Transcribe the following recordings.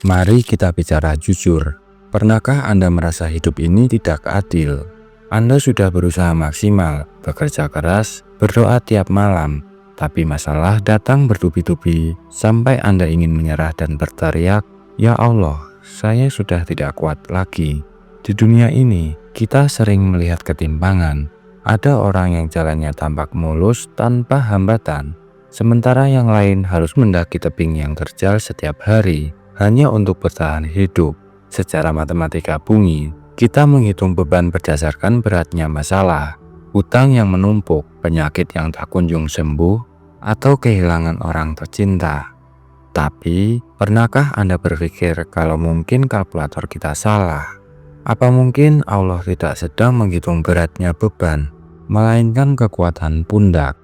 Mari kita bicara jujur. Pernahkah Anda merasa hidup ini tidak adil? Anda sudah berusaha maksimal, bekerja keras, berdoa tiap malam, tapi masalah datang bertubi-tubi sampai Anda ingin menyerah dan berteriak, "Ya Allah, saya sudah tidak kuat lagi." Di dunia ini, kita sering melihat ketimpangan. Ada orang yang jalannya tampak mulus tanpa hambatan, sementara yang lain harus mendaki tebing yang terjal setiap hari hanya untuk bertahan hidup. Secara matematika bumi, kita menghitung beban berdasarkan beratnya masalah, hutang yang menumpuk, penyakit yang tak kunjung sembuh, atau kehilangan orang tercinta. Tapi, pernahkah Anda berpikir kalau mungkin kalkulator kita salah? Apa mungkin Allah tidak sedang menghitung beratnya beban, melainkan kekuatan pundak?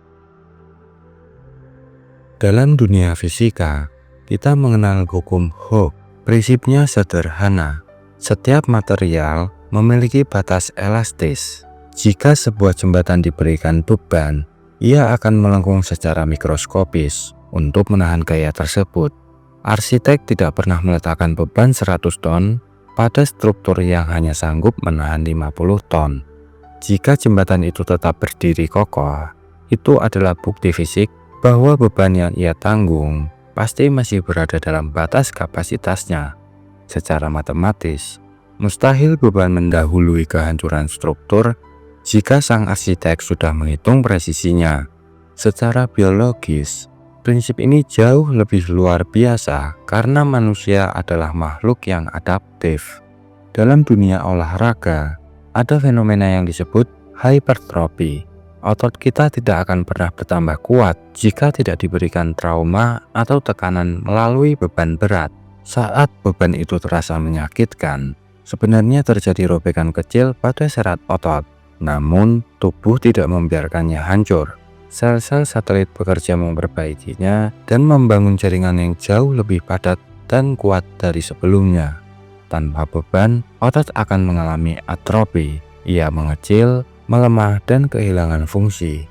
Dalam dunia fisika, kita mengenal hukum Hooke. Prinsipnya sederhana. Setiap material memiliki batas elastis. Jika sebuah jembatan diberikan beban, ia akan melengkung secara mikroskopis untuk menahan gaya tersebut. Arsitek tidak pernah meletakkan beban 100 ton pada struktur yang hanya sanggup menahan 50 ton. Jika jembatan itu tetap berdiri kokoh, itu adalah bukti fisik bahwa beban yang ia tanggung pasti masih berada dalam batas kapasitasnya. Secara matematis, mustahil beban mendahului kehancuran struktur jika sang arsitek sudah menghitung presisinya. Secara biologis, prinsip ini jauh lebih luar biasa karena manusia adalah makhluk yang adaptif. Dalam dunia olahraga, ada fenomena yang disebut hipertrofi. Otot kita tidak akan pernah bertambah kuat jika tidak diberikan trauma atau tekanan melalui beban berat. Saat beban itu terasa menyakitkan, sebenarnya terjadi robekan kecil pada serat otot. Namun, tubuh tidak membiarkannya hancur. Sel-sel satelit bekerja memperbaikinya dan membangun jaringan yang jauh lebih padat dan kuat dari sebelumnya. Tanpa beban, otot akan mengalami atrofi. Ia mengecil, melemah, dan kehilangan fungsi.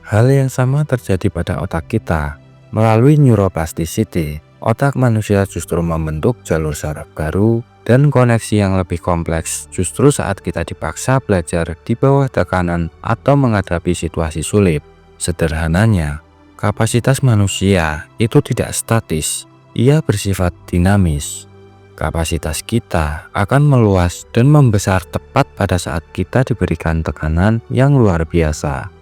Hal yang sama terjadi pada otak kita. Melalui neuroplasticity, otak manusia justru membentuk jalur saraf baru dan koneksi yang lebih kompleks justru saat kita dipaksa belajar di bawah tekanan atau menghadapi situasi sulit. Sederhananya, kapasitas manusia itu tidak statis, ia bersifat dinamis. Kapasitas kita akan meluas dan membesar tepat pada saat kita diberikan tekanan yang luar biasa.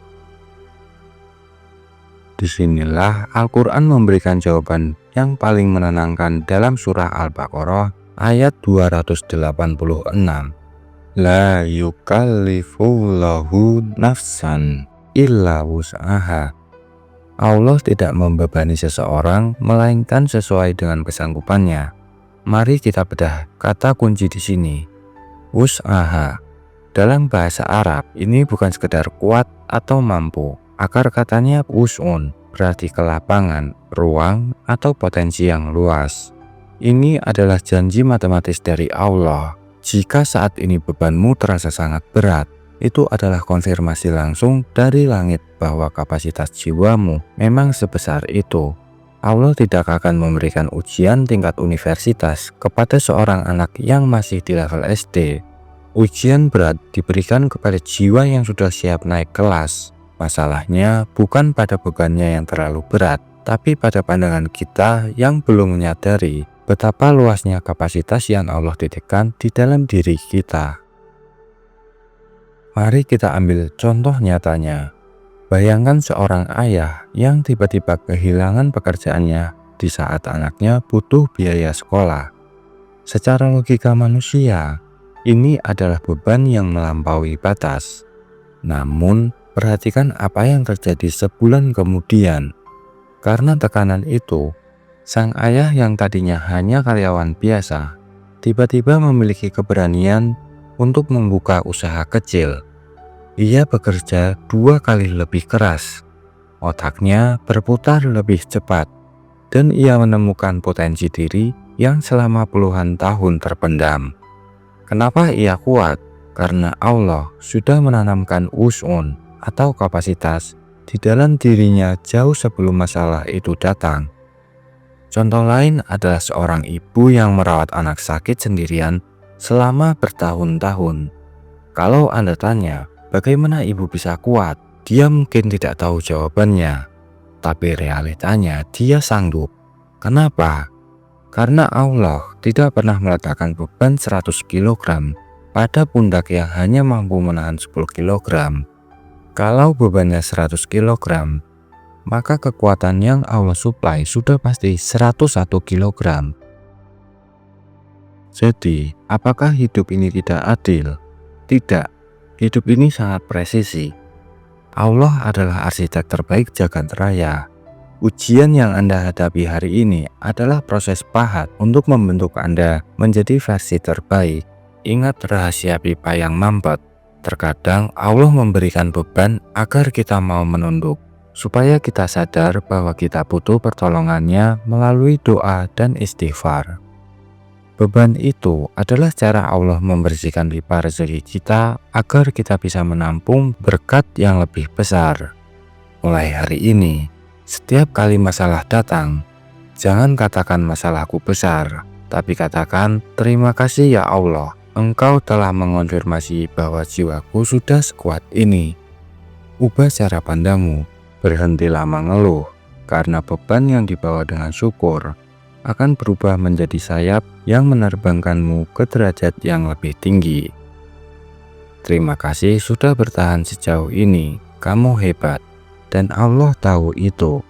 Disinilah Al-Quran memberikan jawaban yang paling menenangkan dalam surah Al-Baqarah ayat 286. La yukallifullahu nafsan illa wus'aha. Allah tidak membebani seseorang melainkan sesuai dengan kesanggupannya. Mari kita bedah kata kunci di sini. Wus'aha. Dalam bahasa Arab, ini bukan sekedar kuat atau mampu. Akar katanya wus'un, berarti kelapangan, ruang, atau potensi yang luas. Ini adalah janji matematis dari Allah. Jika saat ini bebanmu terasa sangat berat, itu adalah konfirmasi langsung dari langit bahwa kapasitas jiwamu memang sebesar itu. Allah tidak akan memberikan ujian tingkat universitas kepada seorang anak yang masih di level SD. Ujian berat diberikan kepada jiwa yang sudah siap naik kelas. Masalahnya bukan pada bebannya yang terlalu berat, tapi pada pandangan kita yang belum menyadari betapa luasnya kapasitas yang Allah titipkan di dalam diri kita. Mari kita ambil contoh nyatanya. Bayangkan seorang ayah yang tiba-tiba kehilangan pekerjaannya di saat anaknya butuh biaya sekolah. Secara logika manusia, ini adalah beban yang melampaui batas. Namun, perhatikan apa yang terjadi sebulan kemudian. Karena tekanan itu, sang ayah yang tadinya hanya karyawan biasa, tiba-tiba memiliki keberanian untuk membuka usaha kecil. Ia bekerja 2 kali lebih keras, otaknya berputar lebih cepat, dan ia menemukan potensi diri yang selama puluhan tahun terpendam. Kenapa ia kuat? Karena Allah sudah menanamkan wus'un atau kapasitas di dalam dirinya jauh sebelum masalah itu datang. Contoh lain adalah seorang ibu yang merawat anak sakit sendirian selama bertahun-tahun. Kalau Anda tanya, bagaimana ibu bisa kuat? Dia mungkin tidak tahu jawabannya. Tapi realitanya dia sanggup. Kenapa? Karena Allah tidak pernah meletakkan beban 100 kg pada pundak yang hanya mampu menahan 10 kg. Kalau bebannya 100 kg, maka kekuatan yang Allah suplai sudah pasti 101 kg. Jadi, apakah hidup ini tidak adil? Tidak. Hidup ini sangat presisi. Allah adalah arsitek terbaik jagat raya. Ujian yang Anda hadapi hari ini adalah proses pahat untuk membentuk Anda menjadi versi terbaik. Ingat rahasia pipa yang mampet. Terkadang Allah memberikan beban agar kita mau menunduk, supaya kita sadar bahwa kita butuh pertolongannya melalui doa dan istighfar. Beban itu adalah cara Allah membersihkan pipa rezeki kita agar kita bisa menampung berkat yang lebih besar. Mulai hari ini, setiap kali masalah datang, jangan katakan masalahku besar, tapi katakan terima kasih ya Allah, Engkau telah mengonfirmasi bahwa jiwaku sudah sekuat ini. Ubah cara pandangmu, berhentilah mengeluh, karena beban yang dibawa dengan syukur akan berubah menjadi sayap yang menerbangkanmu ke derajat yang lebih tinggi. Terima kasih sudah bertahan sejauh ini, kamu hebat. Dan Allah tahu itu.